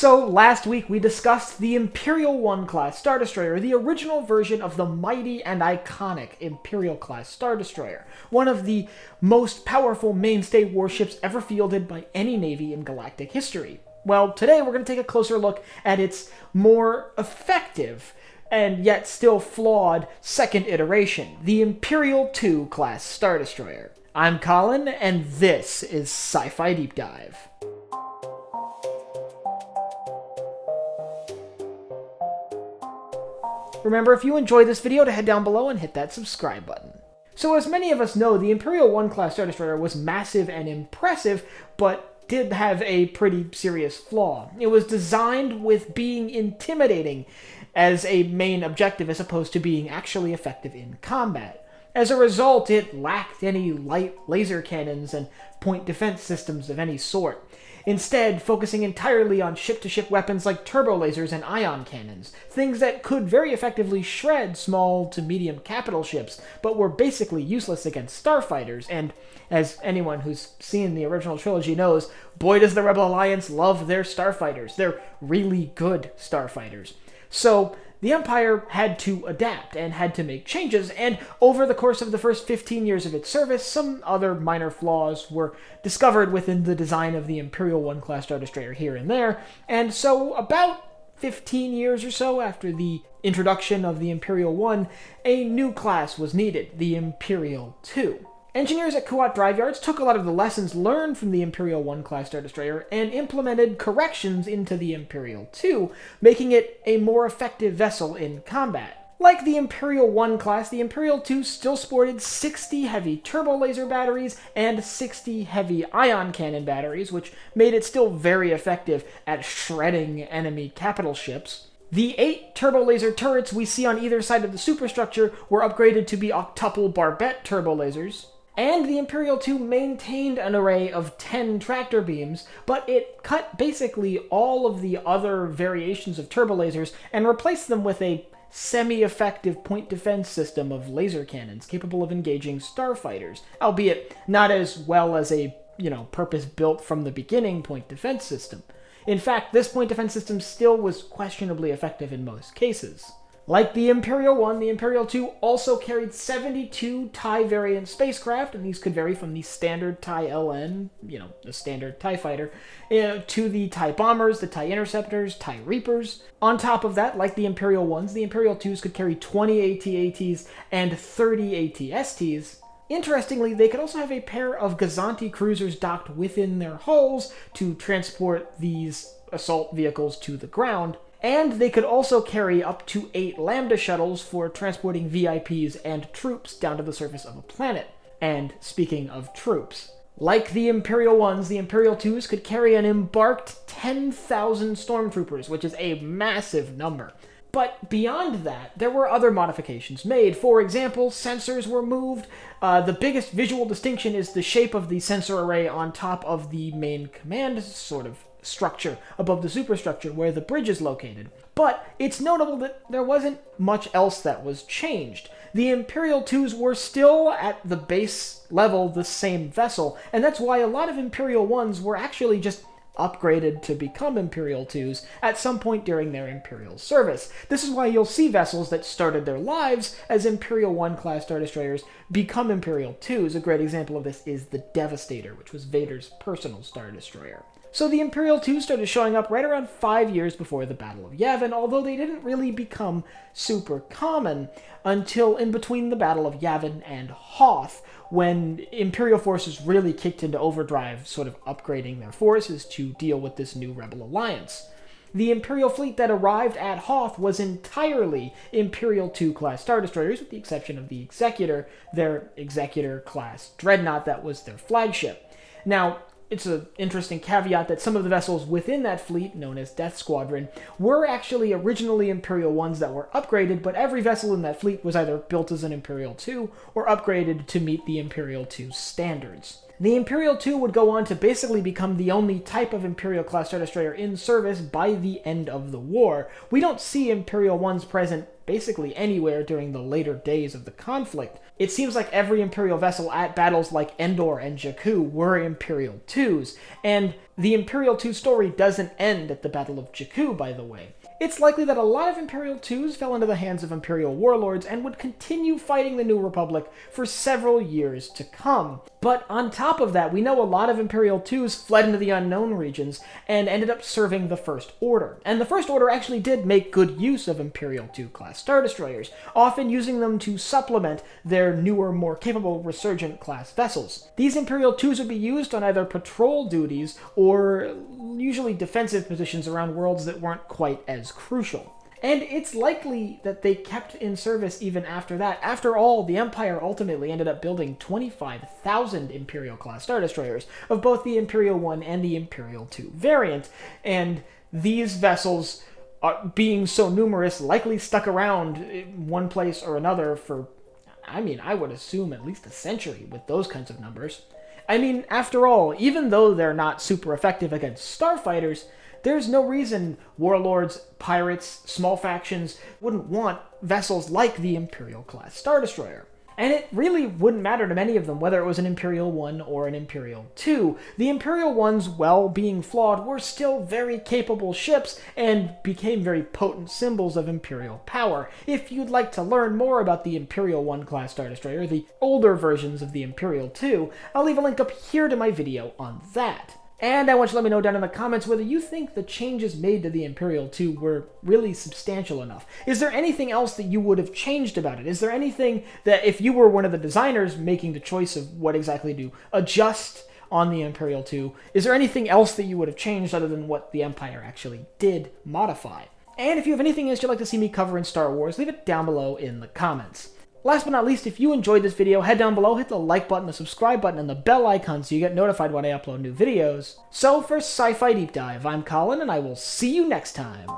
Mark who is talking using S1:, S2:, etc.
S1: So last week we discussed the Imperial-I Class Star Destroyer, the original version of the mighty and iconic Imperial Class Star Destroyer, one of the most powerful mainstay warships ever fielded by any navy in galactic history. Well, today we're going to take a closer look at its more effective and yet still flawed second iteration, the Imperial-II Class Star Destroyer. I'm Colin, and this is Sci-Fi Deep Dive. Remember, if you enjoyed this video, to head down below and hit that subscribe button. So as many of us know, the Imperial-I Class Star Destroyer was massive and impressive, but did have a pretty serious flaw. It was designed with being intimidating as a main objective as opposed to being actually effective in combat. As a result, it lacked any light laser cannons and point defense systems of any sort, instead focusing entirely on ship-to-ship weapons like turbo lasers and ion cannons, things that could very effectively shred small to medium capital ships, but were basically useless against starfighters, and as anyone who's seen the original trilogy knows, boy does the Rebel Alliance love their starfighters. They're really good starfighters. So the Empire had to adapt and had to make changes, and over the course of the first 15 years of its service, some other minor flaws were discovered within the design of the Imperial-I Class Star Destroyer here and there, and so about 15 years or so after the introduction of the Imperial-I, a new class was needed, the Imperial-II. Engineers at Kuat Drive Yards took a lot of the lessons learned from the Imperial-I Class Star Destroyer and implemented corrections into the Imperial-II, making it a more effective vessel in combat. Like the Imperial-I class, the Imperial-II still sported 60 heavy turbo laser batteries and 60 heavy ion cannon batteries, which made it still very effective at shredding enemy capital ships. The 8 turbo laser turrets we see on either side of the superstructure were upgraded to be octuple barbette turbo lasers. And the Imperial-II maintained an array of 10 tractor beams, but it cut basically all of the other variations of turbo lasers and replaced them with a semi-effective point defense system of laser cannons capable of engaging starfighters, albeit not as well as a, purpose-built from the beginning point defense system. In fact, this point defense system still was questionably effective in most cases. Like the Imperial-I, the Imperial-II also carried 72 TIE variant spacecraft, and these could vary from the standard TIE LN, the standard TIE fighter, to the TIE bombers, the TIE interceptors, TIE reapers. On top of that, like the Imperial-Is, the Imperial-IIs could carry 20 AT-ATs and 30 AT-STs. Interestingly, they could also have a pair of Gazanti cruisers docked within their hulls to transport these assault vehicles to the ground. And they could also carry up to 8 Lambda shuttles for transporting VIPs and troops down to the surface of a planet. And speaking of troops, like the Imperial-Is, the Imperial-IIs could carry an embarked 10,000 stormtroopers, which is a massive number. But beyond that, there were other modifications made. For example, sensors were moved. The biggest visual distinction is the shape of the sensor array on top of the main command structure above the superstructure where the bridge is located. But it's notable that there wasn't much else that was changed. The Imperial-IIs were still at the base level the same vessel, and that's why a lot of Imperial-Is were actually just upgraded to become Imperial-IIs at some point during their Imperial service. This is why you'll see vessels that started their lives as Imperial-I Class Star Destroyers become Imperial-IIs. A great example of this is the Devastator, which was Vader's personal Star Destroyer. So the Imperial-II started showing up right around 5 years before the Battle of Yavin, although they didn't really become super common until in between the Battle of Yavin and Hoth, when Imperial forces really kicked into overdrive, sort of upgrading their forces to deal with this new Rebel Alliance. The Imperial fleet that arrived at Hoth was entirely Imperial-II Class Star Destroyers, with the exception of the Executor, their Executor-class dreadnought that was their flagship. Now, it's an interesting caveat that some of the vessels within that fleet, known as Death Squadron, were actually originally Imperial-Is that were upgraded, but every vessel in that fleet was either built as an Imperial-II or upgraded to meet the Imperial-II standards. The Imperial-II would go on to basically become the only type of Imperial-class Star Destroyer in service by the end of the war. We don't see Imperial-Is present basically anywhere during the later days of the conflict. It seems like every Imperial vessel at battles like Endor and Jakku were Imperial-IIs, and the Imperial-II story doesn't end at the Battle of Jakku, by the way. It's likely that a lot of Imperial-IIs fell into the hands of Imperial warlords and would continue fighting the New Republic for several years to come. But on top of that, we know a lot of Imperial-IIs fled into the unknown regions and ended up serving the First Order. And the First Order actually did make good use of Imperial-II Class Star Destroyers, often using them to supplement their newer, more capable Resurgent class vessels. These Imperial-IIs would be used on either patrol duties or usually defensive positions around worlds that weren't quite as crucial. And it's likely that they kept in service even after that. After all, the Empire ultimately ended up building 25,000 Imperial-class Star Destroyers of both the Imperial-I and the Imperial-II variant, and these vessels, being so numerous, likely stuck around in one place or another for, I would assume at least a century with those kinds of numbers. After all, even though they're not super effective against starfighters, there's no reason warlords, pirates, small factions wouldn't want vessels like the Imperial-class Star Destroyer. And it really wouldn't matter to many of them whether it was an Imperial-I or an Imperial-II. The Imperial-I's, while being flawed, were still very capable ships and became very potent symbols of Imperial power. If you'd like to learn more about the Imperial-I Class Star Destroyer, the older versions of the Imperial-II, I'll leave a link up here to my video on that. And I want you to let me know down in the comments whether you think the changes made to the Imperial-II were really substantial enough. Is there anything else that you would have changed about it? Is there anything that, if you were one of the designers making the choice of what exactly to adjust on the Imperial-II, is there anything else that you would have changed other than what the Empire actually did modify? And if you have anything else you'd like to see me cover in Star Wars, leave it down below in the comments. Last but not least, if you enjoyed this video, head down below, hit the like button, the subscribe button, and the bell icon so you get notified when I upload new videos. So for Sci-Fi Deep Dive, I'm Colin, and I will see you next time.